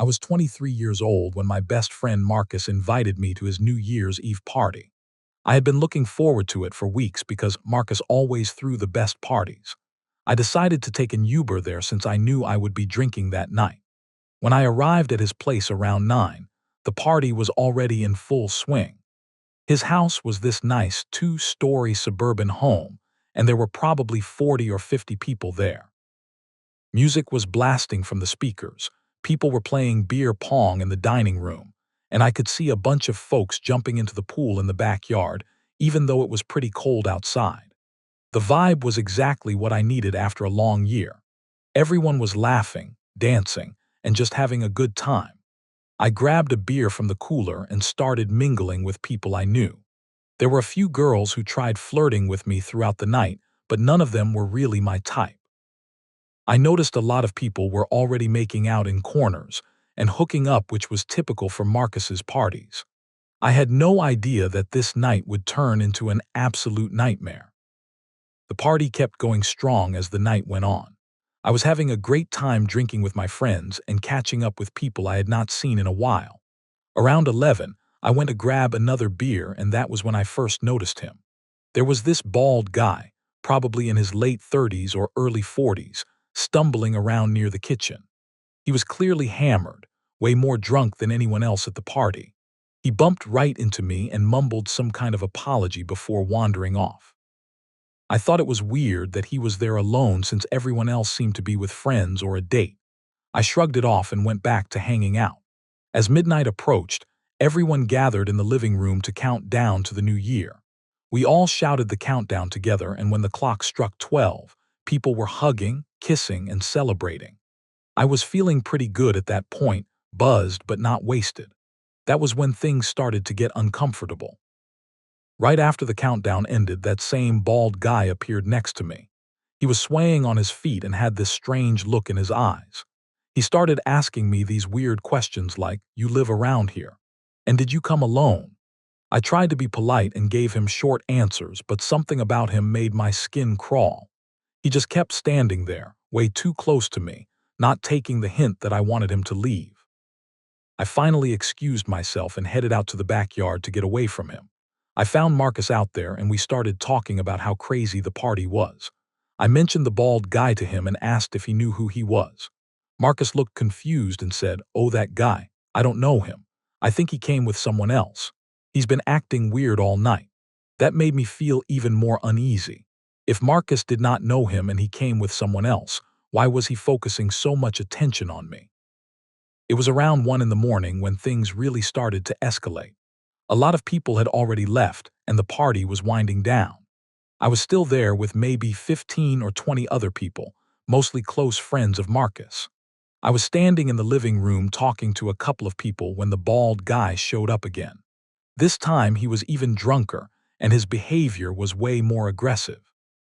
was 23 years old when my best friend Marcus invited me to his New Year's Eve party. I had been looking forward to it for weeks because Marcus always threw the best parties. I decided to take an Uber there since I knew I would be drinking that night. When I arrived at his place around 9, the party was already in full swing. His house was this nice two-story suburban home, and there were probably 40 or 50 people there. Music was blasting from the speakers, people were playing beer pong in the dining room, and I could see a bunch of folks jumping into the pool in the backyard, even though it was pretty cold outside. The vibe was exactly what I needed after a long year. Everyone was laughing, dancing, and just having a good time. I grabbed a beer from the cooler and started mingling with people I knew. There were a few girls who tried flirting with me throughout the night, but none of them were really my type. I noticed a lot of people were already making out in corners and hooking up, which was typical for Marcus's parties. I had no idea that this night would turn into an absolute nightmare. The party kept going strong as the night went on. I was having a great time drinking with my friends and catching up with people I had not seen in a while. Around 11, I went to grab another beer, and that was when I first noticed him. There was this bald guy, probably in his late 30s or early 40s, stumbling around near the kitchen. He was clearly hammered, way more drunk than anyone else at the party. He bumped right into me and mumbled some kind of apology before wandering off. I thought it was weird that he was there alone since everyone else seemed to be with friends or a date. I shrugged it off and went back to hanging out. As midnight approached, everyone gathered in the living room to count down to the new year. We all shouted the countdown together, and when the clock struck 12, people were hugging, kissing, and celebrating. I was feeling pretty good at that point, buzzed but not wasted. That was when things started to get uncomfortable. Right after the countdown ended, that same bald guy appeared next to me. He was swaying on his feet and had this strange look in his eyes. He started asking me these weird questions like, "You live around here? And did you come alone?" I tried to be polite and gave him short answers, but something about him made my skin crawl. He just kept standing there, way too close to me, not taking the hint that I wanted him to leave. I finally excused myself and headed out to the backyard to get away from him. I found Marcus out there, and we started talking about how crazy the party was. I mentioned the bald guy to him and asked if he knew who he was. Marcus looked confused and said, "Oh, that guy. I don't know him. I think he came with someone else. He's been acting weird all night." That made me feel even more uneasy. If Marcus did not know him and he came with someone else, why was he focusing so much attention on me? It was around 1 in the morning when things really started to escalate. A lot of people had already left, and the party was winding down. I was still there with maybe 15 or 20 other people, mostly close friends of Marcus. I was standing in the living room talking to a couple of people when the bald guy showed up again. This time he was even drunker, and his behavior was way more aggressive.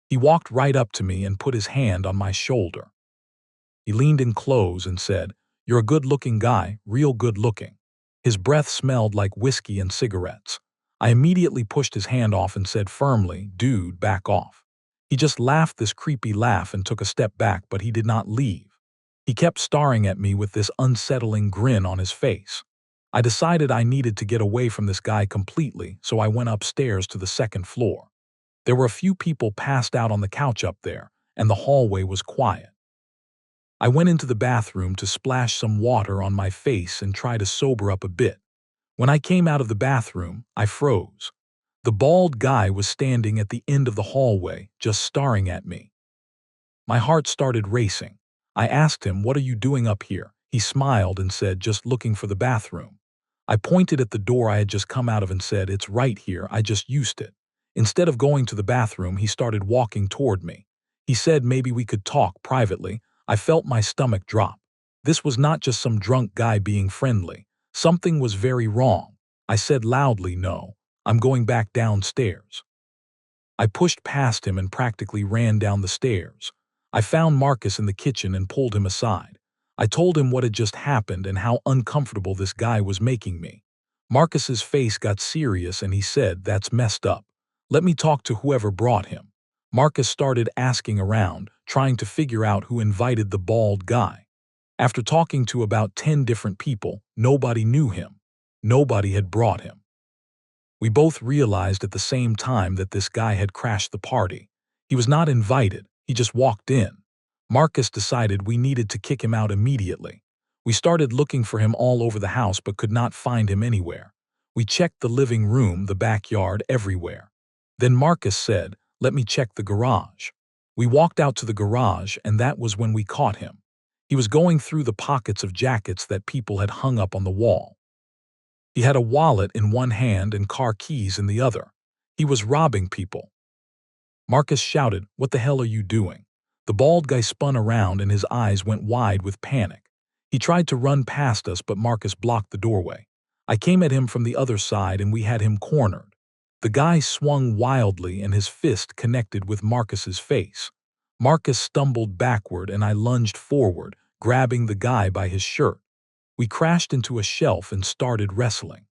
He walked right up to me and put his hand on my shoulder. He leaned in close and said, "You're a good-looking guy, real good-looking." His breath smelled like whiskey and cigarettes. I immediately pushed his hand off and said firmly, "Dude, back off." He just laughed this creepy laugh and took a step back, but he did not leave. He kept staring at me with this unsettling grin on his face. I decided I needed to get away from this guy completely, so I went upstairs to the second floor. There were a few people passed out on the couch up there, and the hallway was quiet. I went into the bathroom to splash some water on my face and try to sober up a bit. When I came out of the bathroom, I froze. The bald guy was standing at the end of the hallway, just staring at me. My heart started racing. I asked him, "What are you doing up here?" He smiled and said, "Just looking for the bathroom." I pointed at the door I had just come out of and said, "It's right here, I just used it." Instead of going to the bathroom, he started walking toward me. He said maybe we could talk privately. I felt my stomach drop. This was not just some drunk guy being friendly. Something was very wrong. I said loudly, "No, I'm going back downstairs." I pushed past him and practically ran down the stairs. I found Marcus in the kitchen and pulled him aside. I told him what had just happened and how uncomfortable this guy was making me. Marcus's face got serious and he said, "That's messed up. Let me talk to whoever brought him." Marcus started asking around, trying to figure out who invited the bald guy. After talking to about 10 different people, nobody knew him. Nobody had brought him. We both realized at the same time that this guy had crashed the party. He was not invited, he just walked in. Marcus decided we needed to kick him out immediately. We started looking for him all over the house but could not find him anywhere. We checked the living room, the backyard, everywhere. Then Marcus said, "Let me check the garage." We walked out to the garage, and that was when we caught him. He was going through the pockets of jackets that people had hung up on the wall. He had a wallet in one hand and car keys in the other. He was robbing people. Marcus shouted, "What the hell are you doing?" The bald guy spun around and his eyes went wide with panic. He tried to run past us, but Marcus blocked the doorway. I came at him from the other side and we had him cornered. The guy swung wildly and his fist connected with Marcus's face. Marcus stumbled backward and I lunged forward, grabbing the guy by his shirt. We crashed into a shelf and started wrestling.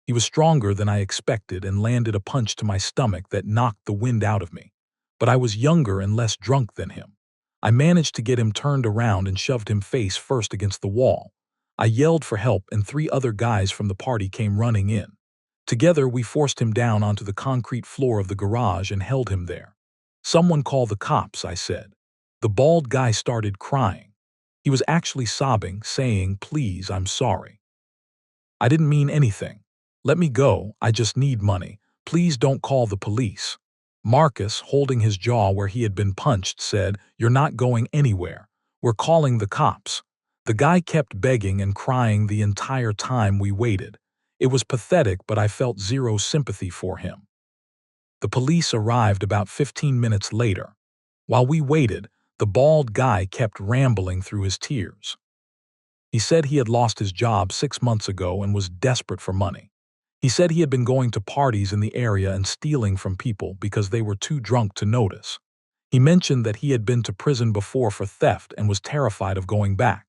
He was stronger than I expected and landed a punch to my stomach that knocked the wind out of me. But I was younger and less drunk than him. I managed to get him turned around and shoved him face first against the wall. I yelled for help and 3 other guys from the party came running in. Together, we forced him down onto the concrete floor of the garage and held him there. "Someone call the cops," I said. The bald guy started crying. He was actually sobbing, saying, "Please, I'm sorry. I didn't mean anything. Let me go, I just need money. Please don't call the police." Marcus, holding his jaw where he had been punched, said, "You're not going anywhere. We're calling the cops." The guy kept begging and crying the entire time we waited. It was pathetic, but I felt zero sympathy for him. The police arrived about 15 minutes later. While we waited, the bald guy kept rambling through his tears. He said he had lost his job 6 months ago and was desperate for money. He said he had been going to parties in the area and stealing from people because they were too drunk to notice. He mentioned that he had been to prison before for theft and was terrified of going back.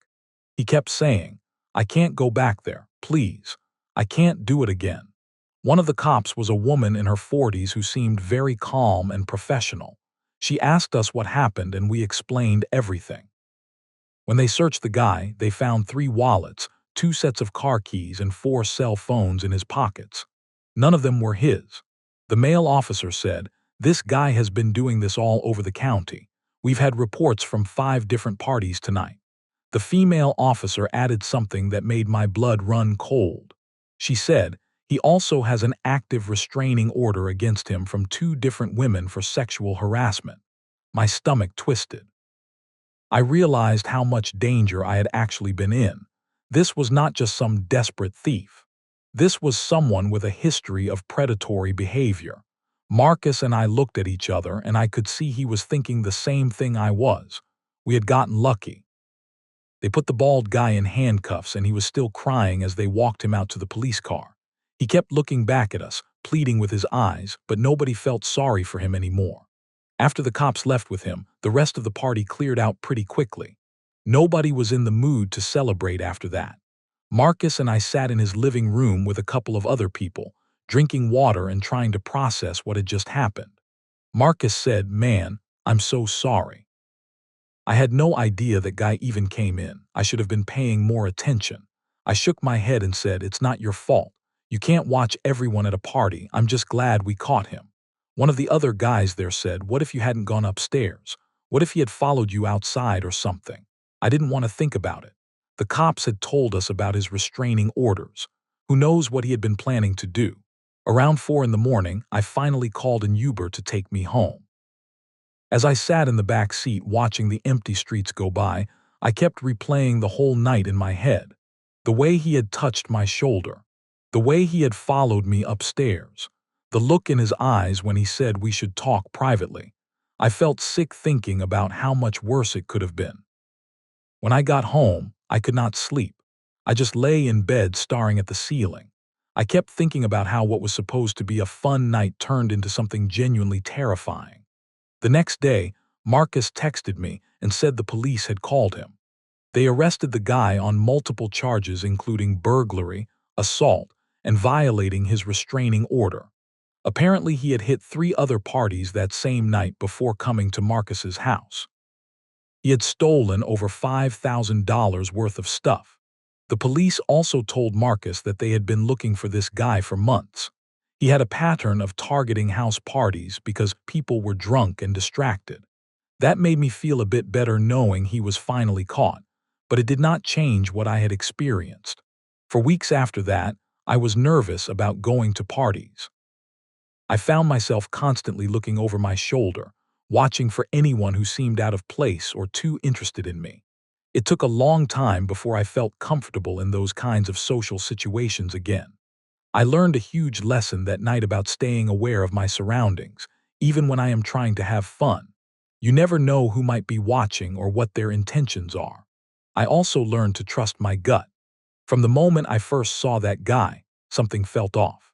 He kept saying, "I can't go back there, please. I can't do it again." One of the cops was a woman in her 40s who seemed very calm and professional. She asked us what happened and we explained everything. When they searched the guy, they found 3 wallets, 2 sets of car keys, and 4 cell phones in his pockets. None of them were his. The male officer said, "This guy has been doing this all over the county. We've had reports from 5 different parties tonight." The female officer added something that made my blood run cold. She said, "He also has an active restraining order against him from 2 different women for sexual harassment." My stomach twisted. I realized how much danger I had actually been in. This was not just some desperate thief. This was someone with a history of predatory behavior. Marcus and I looked at each other, and I could see he was thinking the same thing I was. We had gotten lucky. They put the bald guy in handcuffs, and he was still crying as they walked him out to the police car. He kept looking back at us, pleading with his eyes, but nobody felt sorry for him anymore. After the cops left with him, the rest of the party cleared out pretty quickly. Nobody was in the mood to celebrate after that. Marcus and I sat in his living room with a couple of other people, drinking water and trying to process what had just happened. Marcus said, "Man, I'm so sorry. I had no idea that guy even came in. I should have been paying more attention." I shook my head and said, "It's not your fault. You can't watch everyone at a party. I'm just glad we caught him." One of the other guys there said, "What if you hadn't gone upstairs? What if he had followed you outside or something?" I didn't want to think about it. The cops had told us about his restraining orders. Who knows what he had been planning to do? Around 4 in the morning, I finally called an Uber to take me home. As I sat in the back seat watching the empty streets go by, I kept replaying the whole night in my head. The way he had touched my shoulder. The way he had followed me upstairs. The look in his eyes when he said we should talk privately. I felt sick thinking about how much worse it could have been. When I got home, I could not sleep. I just lay in bed staring at the ceiling. I kept thinking about how what was supposed to be a fun night turned into something genuinely terrifying. The next day, Marcus texted me and said the police had called him. They arrested the guy on multiple charges including burglary, assault, and violating his restraining order. Apparently he had hit 3 other parties that same night before coming to Marcus's house. He had stolen over $5,000 worth of stuff. The police also told Marcus that they had been looking for this guy for months. He had a pattern of targeting house parties because people were drunk and distracted. That made me feel a bit better knowing he was finally caught, but it did not change what I had experienced. For weeks after that, I was nervous about going to parties. I found myself constantly looking over my shoulder, watching for anyone who seemed out of place or too interested in me. It took a long time before I felt comfortable in those kinds of social situations again. I learned a huge lesson that night about staying aware of my surroundings, even when I am trying to have fun. You never know who might be watching or what their intentions are. I also learned to trust my gut. From the moment I first saw that guy, something felt off.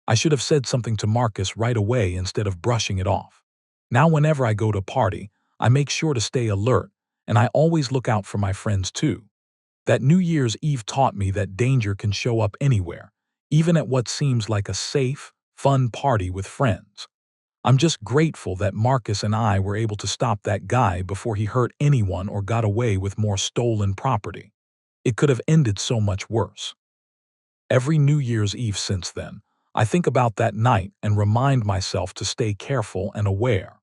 I should have said something to Marcus right away instead of brushing it off. Now whenever I go to a party, I make sure to stay alert, and I always look out for my friends too. That New Year's Eve taught me that danger can show up anywhere, even at what seems like a safe, fun party with friends. I'm just grateful that Marcus and I were able to stop that guy before he hurt anyone or got away with more stolen property. It could have ended so much worse. Every New Year's Eve since then, I think about that night and remind myself to stay careful and aware.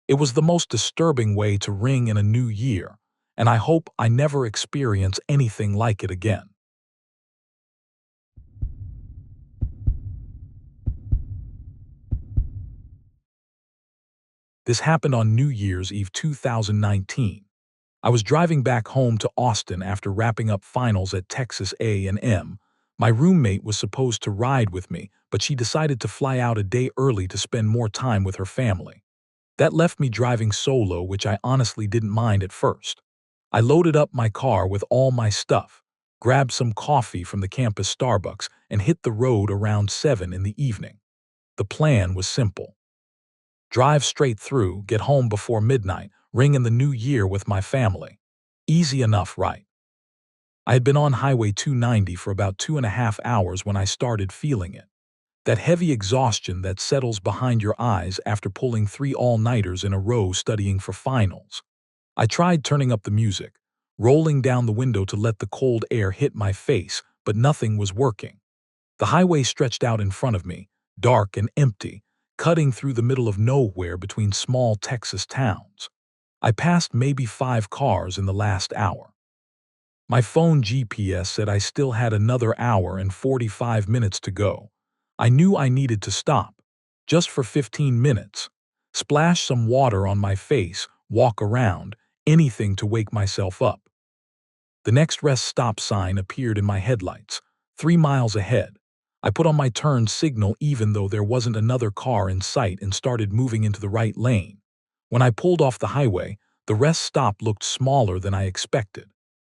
It was the most disturbing way to ring in a new year, and I hope I never experience anything like it again. This happened on New Year's Eve 2019. I was driving back home to Austin after wrapping up finals at Texas A&M. My roommate was supposed to ride with me, but she decided to fly out a day early to spend more time with her family. That left me driving solo, which I honestly didn't mind at first. I loaded up my car with all my stuff, grabbed some coffee from the campus Starbucks, and hit the road around 7 in the evening. The plan was simple. Drive straight through, get home before midnight, ring in the new year with my family. Easy enough, right? I had been on Highway 290 for about 2.5 hours when I started feeling it. That heavy exhaustion that settles behind your eyes after pulling 3 all-nighters in a row studying for finals. I tried turning up the music, rolling down the window to let the cold air hit my face, but nothing was working. The highway stretched out in front of me, dark and empty, cutting through the middle of nowhere between small Texas towns. I passed maybe 5 cars in the last hour. My phone GPS said I still had another hour and 45 minutes to go. I knew I needed to stop, just for 15 minutes, splash some water on my face, walk around, anything to wake myself up. The next rest stop sign appeared in my headlights, 3 miles ahead. I put on my turn signal even though there wasn't another car in sight and started moving into the right lane. When I pulled off the highway, the rest stop looked smaller than I expected.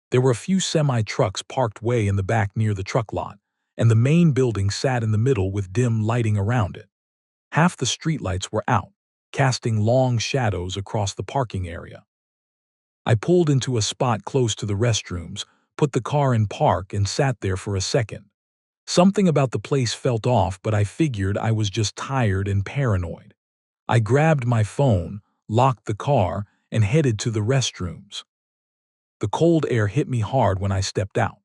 There were a few semi-trucks parked way in the back near the truck lot, and the main building sat in the middle with dim lighting around it. Half the streetlights were out, casting long shadows across the parking area. I pulled into a spot close to the restrooms, put the car in park, and sat there for a second. Something about the place felt off, but I figured I was just tired and paranoid. I grabbed my phone, locked the car, and headed to the restrooms. The cold air hit me hard when I stepped out.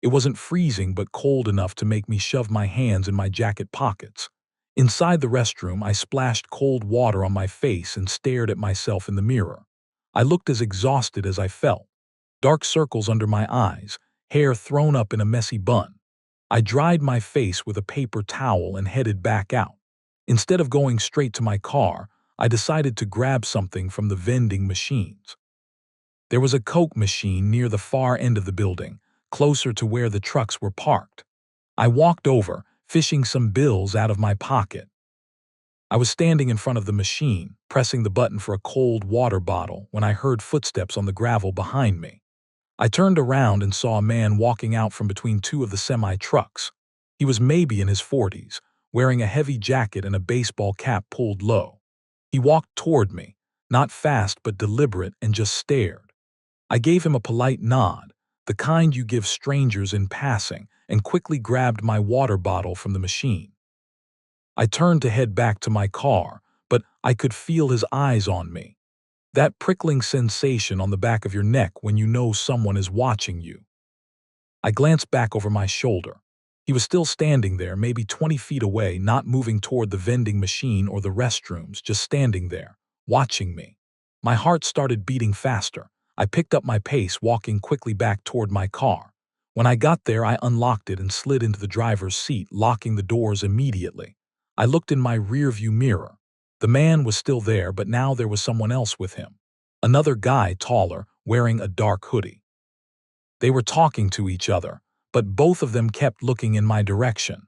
It wasn't freezing, but cold enough to make me shove my hands in my jacket pockets. Inside the restroom, I splashed cold water on my face and stared at myself in the mirror. I looked as exhausted as I felt. Dark circles under my eyes, hair thrown up in a messy bun. I dried my face with a paper towel and headed back out. Instead of going straight to my car, I decided to grab something from the vending machines. There was a Coke machine near the far end of the building, closer to where the trucks were parked. I walked over, fishing some bills out of my pocket. I was standing in front of the machine, pressing the button for a cold water bottle, when I heard footsteps on the gravel behind me. I turned around and saw a man walking out from between 2 of the semi-trucks. He was maybe in his 40s, wearing a heavy jacket and a baseball cap pulled low. He walked toward me, not fast but deliberate, and just stared. I gave him a polite nod, the kind you give strangers in passing, and quickly grabbed my water bottle from the machine. I turned to head back to my car, but I could feel his eyes on me. That prickling sensation on the back of your neck when you know someone is watching you. I glanced back over my shoulder. He was still standing there, maybe 20 feet away, not moving toward the vending machine or the restrooms, just standing there, watching me. My heart started beating faster. I picked up my pace, walking quickly back toward my car. When I got there, I unlocked it and slid into the driver's seat, locking the doors immediately. I looked in my rearview mirror. The man was still there, but now there was someone else with him. Another guy, taller, wearing a dark hoodie. They were talking to each other, but both of them kept looking in my direction.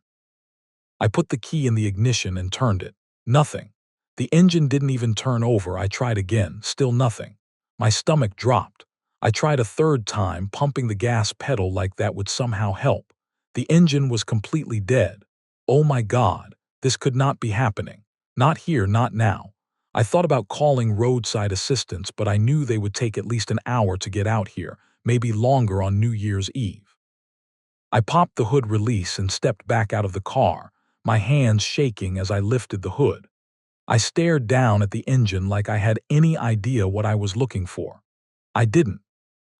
I put the key in the ignition and turned it. Nothing. The engine didn't even turn over. I tried again, still nothing. My stomach dropped. I tried a third time, pumping the gas pedal like that would somehow help. The engine was completely dead. Oh my God, this could not be happening. Not here, not now. I thought about calling roadside assistance, but I knew they would take at least an hour to get out here, maybe longer on New Year's Eve. I popped the hood release and stepped back out of the car, my hands shaking as I lifted the hood. I stared down at the engine like I had any idea what I was looking for. I didn't.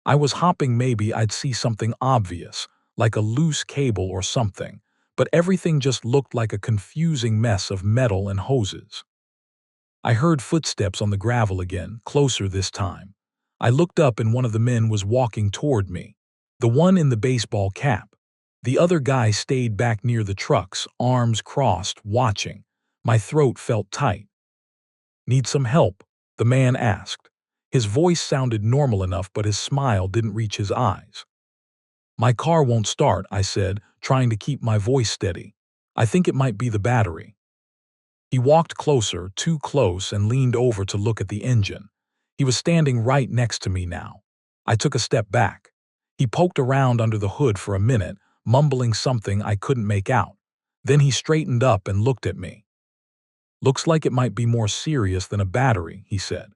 I was hoping maybe I'd see something obvious, like a loose cable or something, but everything just looked like a confusing mess of metal and hoses. I heard footsteps on the gravel again, closer this time. I looked up and one of the men was walking toward me. The one in the baseball cap. The other guy stayed back near the trucks, arms crossed, watching. My throat felt tight. "Need some help?" the man asked. His voice sounded normal enough, but his smile didn't reach his eyes. "My car won't start," I said, trying to keep my voice steady. "I think it might be the battery." He walked closer, too close, and leaned over to look at the engine. He was standing right next to me now. I took a step back. He poked around under the hood for a minute, mumbling something I couldn't make out. Then he straightened up and looked at me. "Looks like it might be more serious than a battery," he said.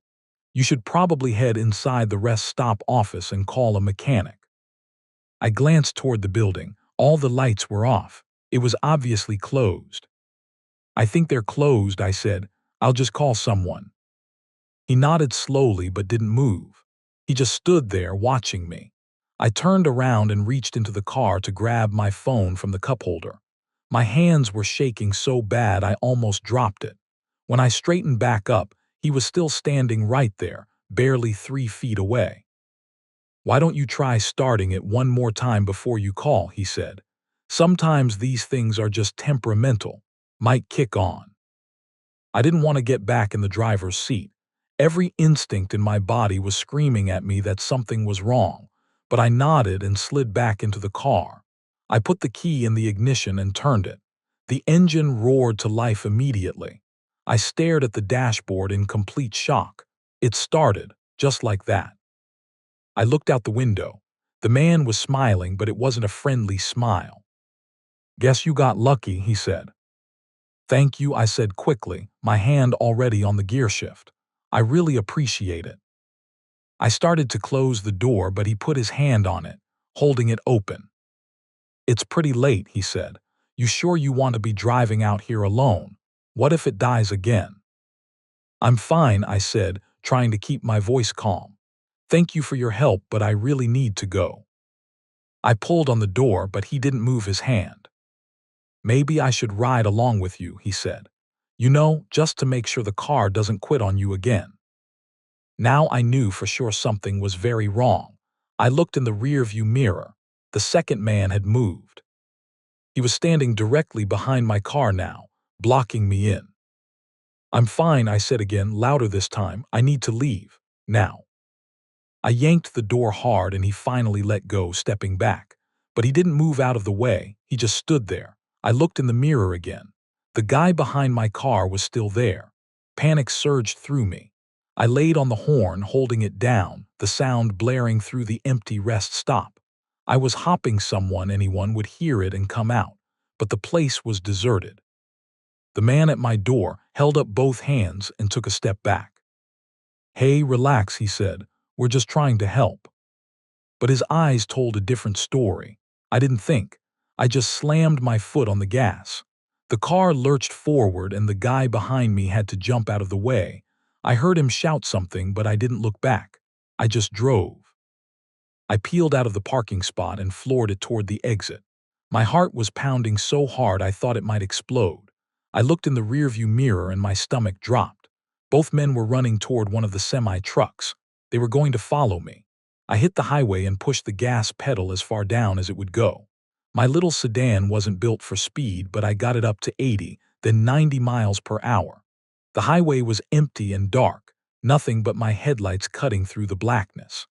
"You should probably head inside the rest stop office and call a mechanic." I glanced toward the building. All the lights were off. It was obviously closed. "I think they're closed," I said. "I'll just call someone." He nodded slowly but didn't move. He just stood there watching me. I turned around and reached into the car to grab my phone from the cup holder. My hands were shaking so bad I almost dropped it. When I straightened back up, he was still standing right there, barely 3 feet away. "Why don't you try starting it one more time before you call?" he said. "Sometimes these things are just temperamental. Might kick on." I didn't want to get back in the driver's seat. Every instinct in my body was screaming at me that something was wrong, but I nodded and slid back into the car. I put the key in the ignition and turned it. The engine roared to life immediately. I stared at the dashboard in complete shock. It started, just like that. I looked out the window. The man was smiling, but it wasn't a friendly smile. "Guess you got lucky," he said. "Thank you," I said quickly, my hand already on the gear shift. "I really appreciate it." I started to close the door, but he put his hand on it, holding it open. "It's pretty late," he said. "You sure you want to be driving out here alone? What if it dies again?" "I'm fine," I said, trying to keep my voice calm. "Thank you for your help, but I really need to go." I pulled on the door, but he didn't move his hand. "Maybe I should ride along with you," he said. "You know, just to make sure the car doesn't quit on you again." Now I knew for sure something was very wrong. I looked in the rearview mirror. The second man had moved. He was standing directly behind my car now, blocking me in. "I'm fine," I said again, louder this time. "I need to leave. Now." I yanked the door hard and he finally let go, stepping back. But he didn't move out of the way. He just stood there. I looked in the mirror again. The guy behind my car was still there. Panic surged through me. I laid on the horn, holding it down, the sound blaring through the empty rest stop. I was hoping anyone would hear it and come out, but the place was deserted. The man at my door held up both hands and took a step back. "Hey, relax," he said. "We're just trying to help." But his eyes told a different story. I didn't think. I just slammed my foot on the gas. The car lurched forward and the guy behind me had to jump out of the way. I heard him shout something, but I didn't look back. I just drove. I peeled out of the parking spot and floored it toward the exit. My heart was pounding so hard I thought it might explode. I looked in the rearview mirror and my stomach dropped. Both men were running toward one of the semi-trucks. They were going to follow me. I hit the highway and pushed the gas pedal as far down as it would go. My little sedan wasn't built for speed, but I got it up to 80, then 90 miles per hour. The highway was empty and dark, nothing but my headlights cutting through the blackness.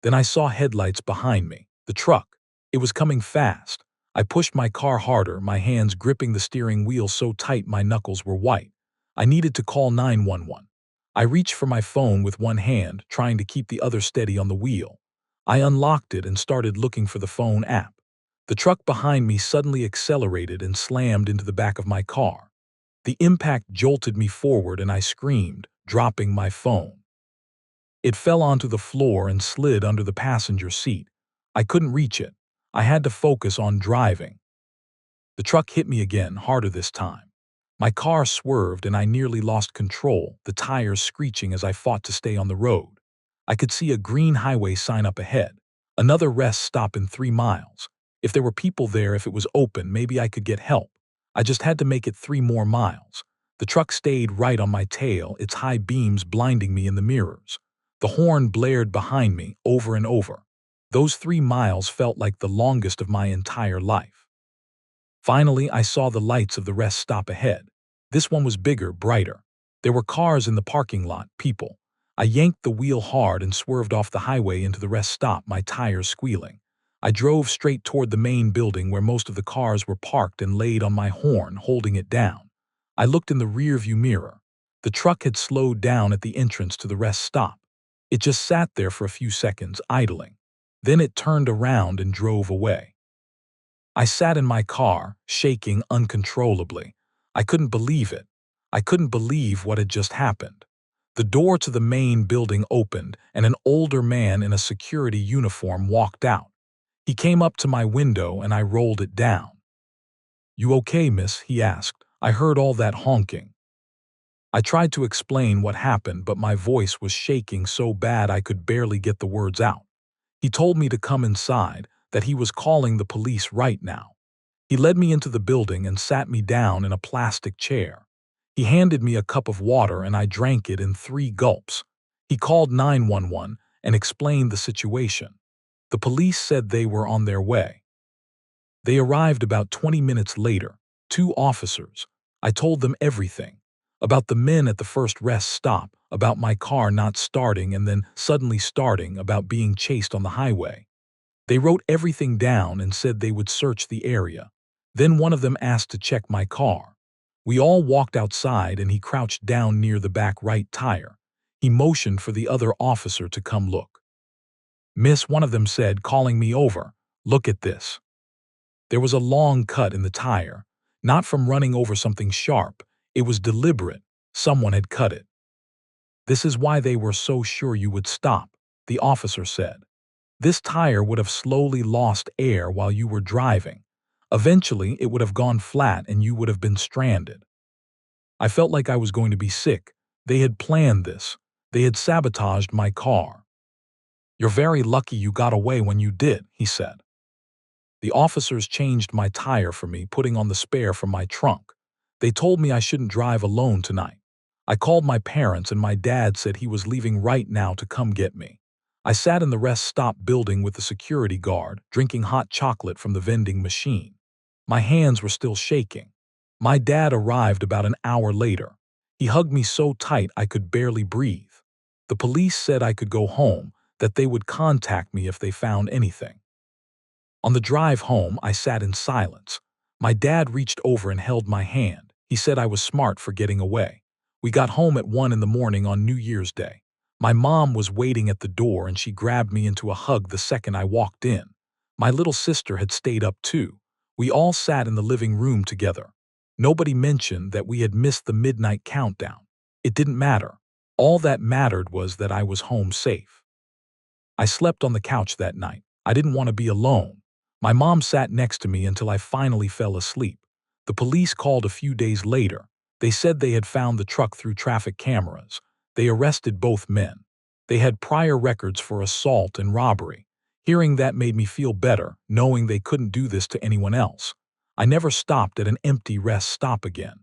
Then I saw headlights behind me. The truck. It was coming fast. I pushed my car harder, my hands gripping the steering wheel so tight my knuckles were white. I needed to call 911. I reached for my phone with one hand, trying to keep the other steady on the wheel. I unlocked it and started looking for the phone app. The truck behind me suddenly accelerated and slammed into the back of my car. The impact jolted me forward and I screamed, dropping my phone. It fell onto the floor and slid under the passenger seat. I couldn't reach it. I had to focus on driving. The truck hit me again, harder this time. My car swerved and I nearly lost control, the tires screeching as I fought to stay on the road. I could see a green highway sign up ahead. Another rest stop in 3 miles. If there were people there, if it was open, maybe I could get help. I just had to make it 3 more miles. The truck stayed right on my tail, its high beams blinding me in the mirrors. The horn blared behind me over and over. Those 3 miles felt like the longest of my entire life. Finally, I saw the lights of the rest stop ahead. This one was bigger, brighter. There were cars in the parking lot, people. I yanked the wheel hard and swerved off the highway into the rest stop, my tires squealing. I drove straight toward the main building where most of the cars were parked and laid on my horn, holding it down. I looked in the rearview mirror. The truck had slowed down at the entrance to the rest stop. It just sat there for a few seconds, idling. Then it turned around and drove away. I sat in my car, shaking uncontrollably. I couldn't believe it. I couldn't believe what had just happened. The door to the main building opened, and an older man in a security uniform walked out. He came up to my window, and I rolled it down. "You okay, miss?" he asked. "I heard all that honking." I tried to explain what happened, but my voice was shaking so bad I could barely get the words out. He told me to come inside, that he was calling the police right now. He led me into the building and sat me down in a plastic chair. He handed me a cup of water and I drank it in 3 gulps. He called 911 and explained the situation. The police said they were on their way. They arrived about 20 minutes later, 2 officers. I told them everything. About the men at the first rest stop, about my car not starting and then suddenly starting, about being chased on the highway. They wrote everything down and said they would search the area. Then one of them asked to check my car. We all walked outside and he crouched down near the back right tire. He motioned for the other officer to come look. "Miss," one of them said, calling me over, "look at this." There was a long cut in the tire, not from running over something sharp. It was deliberate. Someone had cut it. "This is why they were so sure you would stop," the officer said. "This tire would have slowly lost air while you were driving. Eventually, it would have gone flat and you would have been stranded." I felt like I was going to be sick. They had planned this. They had sabotaged my car. "You're very lucky you got away when you did," he said. The officers changed my tire for me, putting on the spare from my trunk. They told me I shouldn't drive alone tonight. I called my parents and my dad said he was leaving right now to come get me. I sat in the rest stop building with the security guard, drinking hot chocolate from the vending machine. My hands were still shaking. My dad arrived about an hour later. He hugged me so tight I could barely breathe. The police said I could go home, that they would contact me if they found anything. On the drive home, I sat in silence. My dad reached over and held my hand. He said I was smart for getting away. We got home at 1 in the morning on New Year's Day. My mom was waiting at the door and she grabbed me into a hug the second I walked in. My little sister had stayed up too. We all sat in the living room together. Nobody mentioned that we had missed the midnight countdown. It didn't matter. All that mattered was that I was home safe. I slept on the couch that night. I didn't want to be alone. My mom sat next to me until I finally fell asleep. The police called a few days later. They said they had found the truck through traffic cameras. They arrested both men. They had prior records for assault and robbery. Hearing that made me feel better, knowing they couldn't do this to anyone else. I never stopped at an empty rest stop again.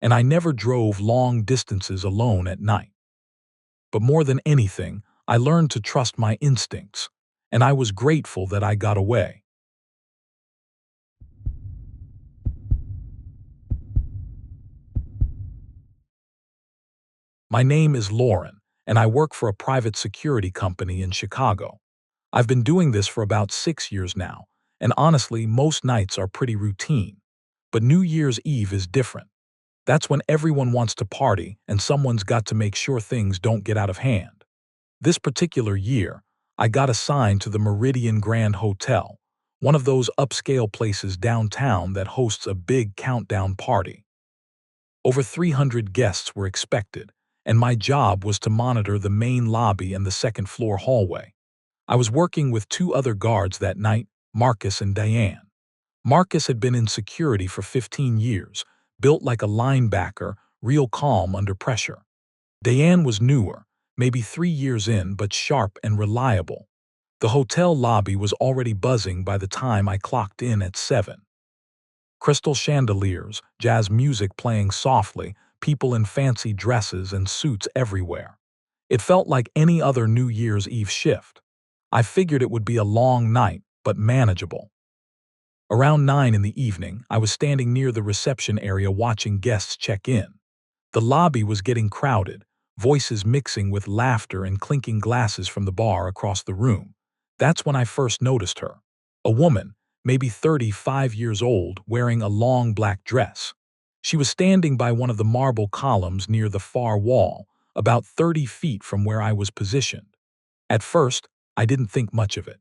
And I never drove long distances alone at night. But more than anything, I learned to trust my instincts. And I was grateful that I got away. My name is Lauren, and I work for a private security company in Chicago. I've been doing this for about 6 years now, and honestly, most nights are pretty routine. But New Year's Eve is different. That's when everyone wants to party, and someone's got to make sure things don't get out of hand. This particular year, I got assigned to the Meridian Grand Hotel, one of those upscale places downtown that hosts a big countdown party. Over 300 guests were expected, and my job was to monitor the main lobby and the second-floor hallway. I was working with two other guards that night, Marcus and Diane. Marcus had been in security for 15 years, built like a linebacker, real calm under pressure. Diane was newer, maybe 3 years in, but sharp and reliable. The hotel lobby was already buzzing by the time I clocked in at 7. Crystal chandeliers, jazz music playing softly, people in fancy dresses and suits everywhere. It felt like any other New Year's Eve shift. I figured it would be a long night, but manageable. Around 9 in the evening, I was standing near the reception area watching guests check in. The lobby was getting crowded, voices mixing with laughter and clinking glasses from the bar across the room. That's when I first noticed her. A woman, maybe 35 years old, wearing a long black dress. She was standing by one of the marble columns near the far wall, about 30 feet from where I was positioned. At first, I didn't think much of it.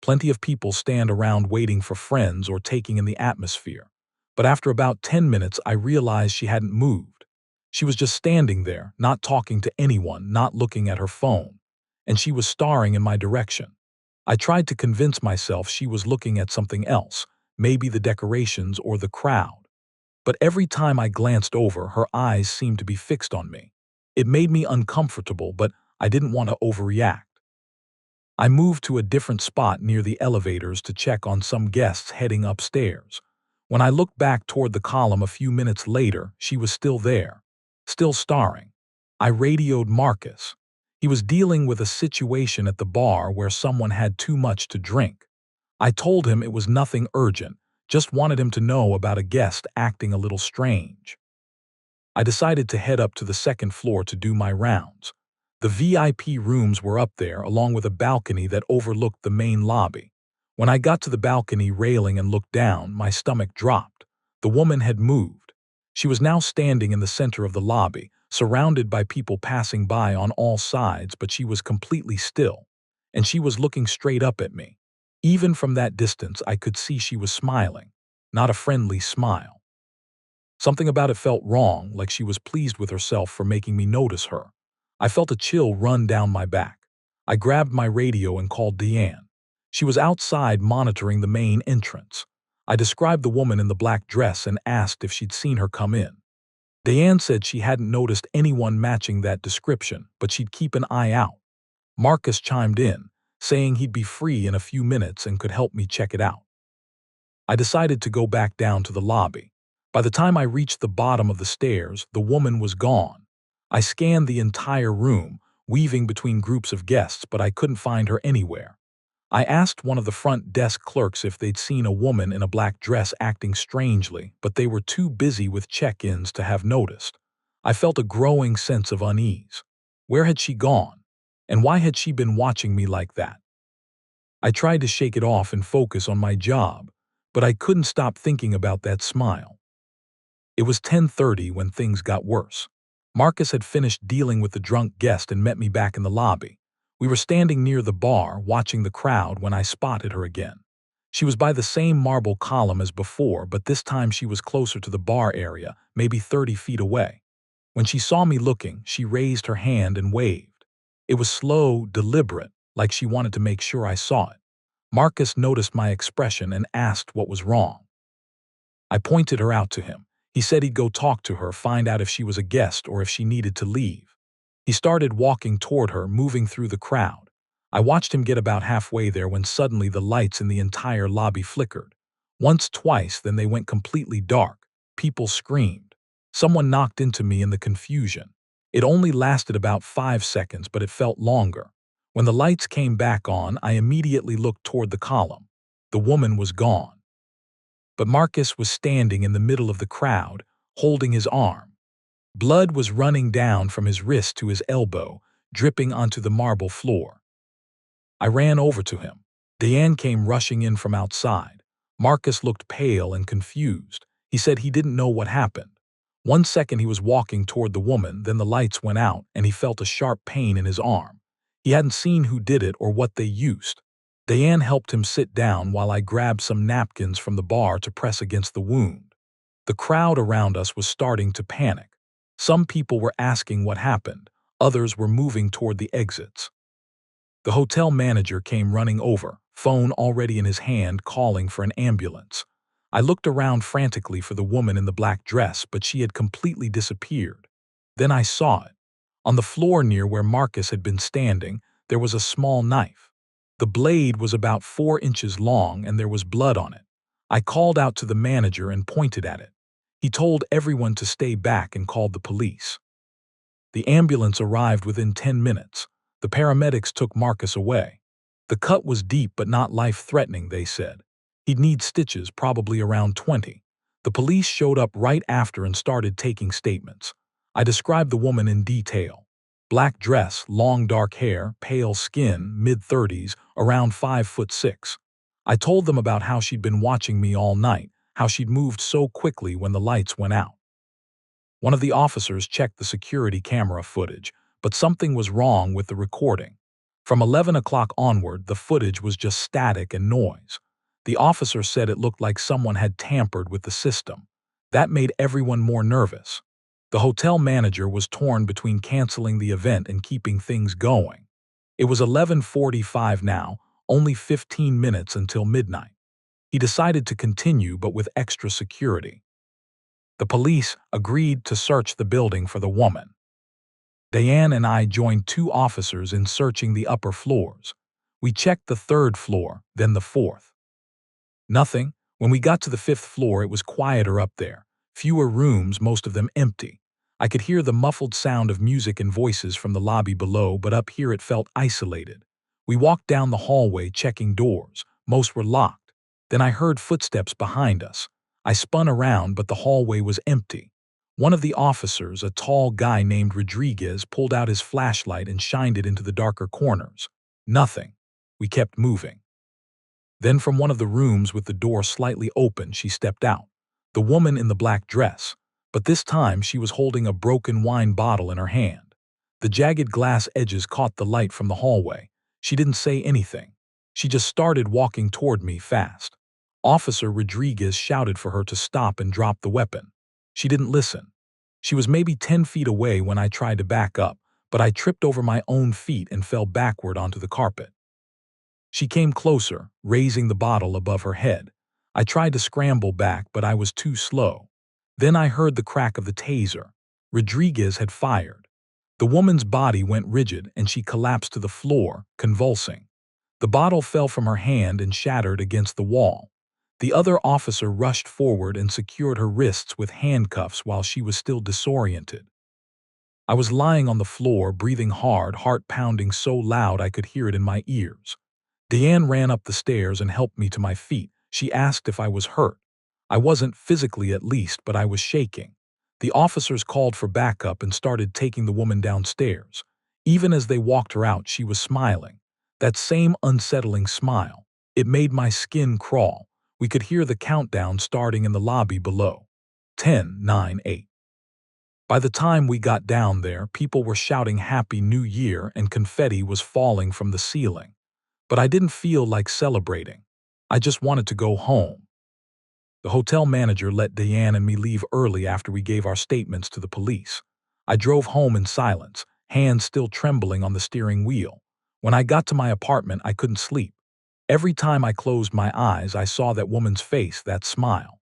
Plenty of people stand around waiting for friends or taking in the atmosphere. But after about 10 minutes, I realized she hadn't moved. She was just standing there, not talking to anyone, not looking at her phone. And she was staring in my direction. I tried to convince myself she was looking at something else, maybe the decorations or the crowd. But every time I glanced over, her eyes seemed to be fixed on me. It made me uncomfortable, but I didn't want to overreact. I moved to a different spot near the elevators to check on some guests heading upstairs. When I looked back toward the column a few minutes later, she was still there, still staring. I radioed Marcus. He was dealing with a situation at the bar where someone had too much to drink. I told him it was nothing urgent, just wanted him to know about a guest acting a little strange. I decided to head up to the second floor to do my rounds. The VIP rooms were up there, along with a balcony that overlooked the main lobby. When I got to the balcony railing and looked down, my stomach dropped. The woman had moved. She was now standing in the center of the lobby, surrounded by people passing by on all sides, but she was completely still. And she was looking straight up at me. Even from that distance, I could see she was smiling, not a friendly smile. Something about it felt wrong, like she was pleased with herself for making me notice her. I felt a chill run down my back. I grabbed my radio and called Deanne. She was outside monitoring the main entrance. I described the woman in the black dress and asked if she'd seen her come in. Deanne said she hadn't noticed anyone matching that description, but she'd keep an eye out. Marcus chimed in, saying he'd be free in a few minutes and could help me check it out. I decided to go back down to the lobby. By the time I reached the bottom of the stairs, the woman was gone. I scanned the entire room, weaving between groups of guests, but I couldn't find her anywhere. I asked one of the front desk clerks if they'd seen a woman in a black dress acting strangely, but they were too busy with check-ins to have noticed. I felt a growing sense of unease. Where had she gone? And why had she been watching me like that? I tried to shake it off and focus on my job, but I couldn't stop thinking about that smile. It was 10:30 when things got worse. Marcus had finished dealing with the drunk guest and met me back in the lobby. We were standing near the bar, watching the crowd, when I spotted her again. She was by the same marble column as before, but this time she was closer to the bar area, maybe 30 feet away. When she saw me looking, she raised her hand and waved. It was slow, deliberate, like she wanted to make sure I saw it. Marcus noticed my expression and asked what was wrong. I pointed her out to him. He said he'd go talk to her, find out if she was a guest or if she needed to leave. He started walking toward her, moving through the crowd. I watched him get about halfway there when suddenly the lights in the entire lobby flickered. Once, twice, then they went completely dark. People screamed. Someone knocked into me in the confusion. It only lasted about 5 seconds, but it felt longer. When the lights came back on, I immediately looked toward the column. The woman was gone. But Marcus was standing in the middle of the crowd, holding his arm. Blood was running down from his wrist to his elbow, dripping onto the marble floor. I ran over to him. Diane came rushing in from outside. Marcus looked pale and confused. He said he didn't know what happened. 1 second he was walking toward the woman, then the lights went out and he felt a sharp pain in his arm. He hadn't seen who did it or what they used. Diane helped him sit down while I grabbed some napkins from the bar to press against the wound. The crowd around us was starting to panic. Some people were asking what happened. Others were moving toward the exits. The hotel manager came running over, phone already in his hand, calling for an ambulance. I looked around frantically for the woman in the black dress, but she had completely disappeared. Then I saw it. On the floor near where Marcus had been standing, there was a small knife. The blade was about 4 inches long and there was blood on it. I called out to the manager and pointed at it. He told everyone to stay back and called the police. The ambulance arrived within 10 minutes. The paramedics took Marcus away. The cut was deep but not life-threatening, they said. He'd need stitches, probably around 20. The police showed up right after and started taking statements. I described the woman in detail. Black dress, long dark hair, pale skin, mid-30s, around 5'6". I told them about how she'd been watching me all night, how she'd moved so quickly when the lights went out. One of the officers checked the security camera footage, but something was wrong with the recording. From 11 o'clock onward, the footage was just static and noise. The officer said it looked like someone had tampered with the system. That made everyone more nervous. The hotel manager was torn between canceling the event and keeping things going. It was 11:45 now, only 15 minutes until midnight. He decided to continue, but with extra security. The police agreed to search the building for the woman. Diane and I joined 2 officers in searching the upper floors. We checked the 3rd floor, then the 4th. Nothing. When we got to the 5th floor, it was quieter up there. Fewer rooms, most of them empty. I could hear the muffled sound of music and voices from the lobby below, but up here it felt isolated. We walked down the hallway, checking doors. Most were locked. Then I heard footsteps behind us. I spun around, but the hallway was empty. One of the officers, a tall guy named Rodriguez, pulled out his flashlight and shined it into the darker corners. Nothing. We kept moving. Then from one of the rooms with the door slightly open, she stepped out. The woman in the black dress. But this time she was holding a broken wine bottle in her hand. The jagged glass edges caught the light from the hallway. She didn't say anything. She just started walking toward me fast. Officer Rodriguez shouted for her to stop and drop the weapon. She didn't listen. She was maybe 10 feet away when I tried to back up, but I tripped over my own feet and fell backward onto the carpet. She came closer, raising the bottle above her head. I tried to scramble back, but I was too slow. Then I heard the crack of the taser. Rodriguez had fired. The woman's body went rigid and she collapsed to the floor, convulsing. The bottle fell from her hand and shattered against the wall. The other officer rushed forward and secured her wrists with handcuffs while she was still disoriented. I was lying on the floor, breathing hard, heart pounding so loud I could hear it in my ears. Diane ran up the stairs and helped me to my feet. She asked if I was hurt. I wasn't, physically at least, but I was shaking. The officers called for backup and started taking the woman downstairs. Even as they walked her out, she was smiling. That same unsettling smile. It made my skin crawl. We could hear the countdown starting in the lobby below. 10, 9, 8. By the time we got down there, people were shouting Happy New Year and confetti was falling from the ceiling. But I didn't feel like celebrating. I just wanted to go home. The hotel manager let Diane and me leave early after we gave our statements to the police. I drove home in silence, hands still trembling on the steering wheel. When I got to my apartment, I couldn't sleep. Every time I closed my eyes, I saw that woman's face, that smile.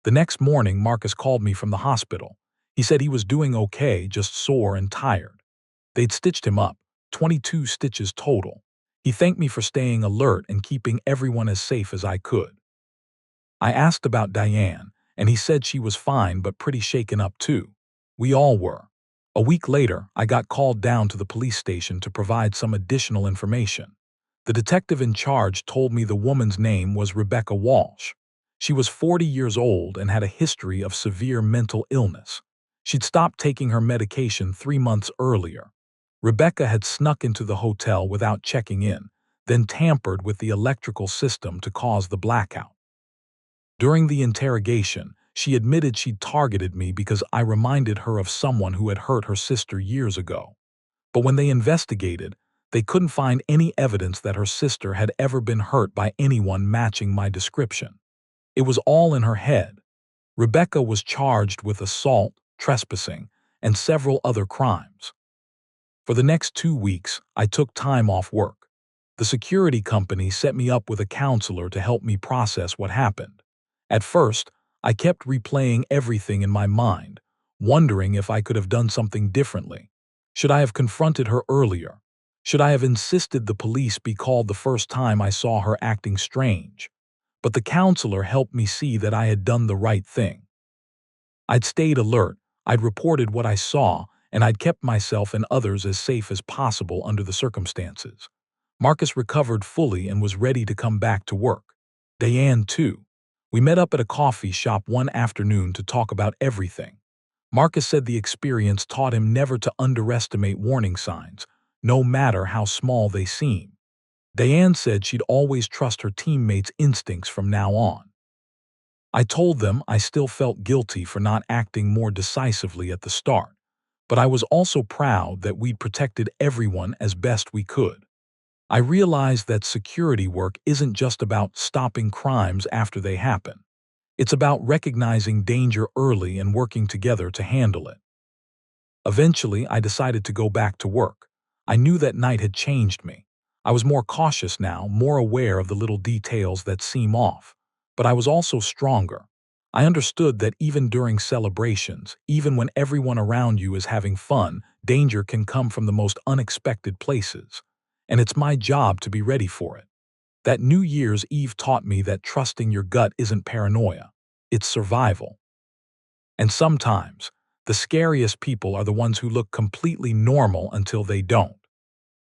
The next morning, Marcus called me from the hospital. He said he was doing okay, just sore and tired. They'd stitched him up, 22 stitches total. He thanked me for staying alert and keeping everyone as safe as I could. I asked about Diane, and he said she was fine but pretty shaken up too. We all were. A week later, I got called down to the police station to provide some additional information. The detective in charge told me the woman's name was Rebecca Walsh. She was 40 years old and had a history of severe mental illness. She'd stopped taking her medication 3 months earlier. Rebecca had snuck into the hotel without checking in, then tampered with the electrical system to cause the blackout. During the interrogation, she admitted she'd targeted me because I reminded her of someone who had hurt her sister years ago. But when they investigated, they couldn't find any evidence that her sister had ever been hurt by anyone matching my description. It was all in her head. Rebecca was charged with assault, trespassing, and several other crimes. For the next 2 weeks, I took time off work. The security company set me up with a counselor to help me process what happened. At first, I kept replaying everything in my mind, wondering if I could have done something differently. Should I have confronted her earlier? Should I have insisted the police be called the first time I saw her acting strange? But the counselor helped me see that I had done the right thing. I'd stayed alert, I'd reported what I saw, and I'd kept myself and others as safe as possible under the circumstances. Marcus recovered fully and was ready to come back to work. Diane, too. We met up at a coffee shop one afternoon to talk about everything. Marcus said the experience taught him never to underestimate warning signs, no matter how small they seem. Diane said she'd always trust her teammates' instincts from now on. I told them I still felt guilty for not acting more decisively at the start, but I was also proud that we'd protected everyone as best we could. I realized that security work isn't just about stopping crimes after they happen. It's about recognizing danger early and working together to handle it. Eventually, I decided to go back to work. I knew that night had changed me. I was more cautious now, more aware of the little details that seem off. But I was also stronger. I understood that even during celebrations, even when everyone around you is having fun, danger can come from the most unexpected places. And it's my job to be ready for it. That New Year's Eve taught me that trusting your gut isn't paranoia. It's survival. And sometimes, the scariest people are the ones who look completely normal until they don't.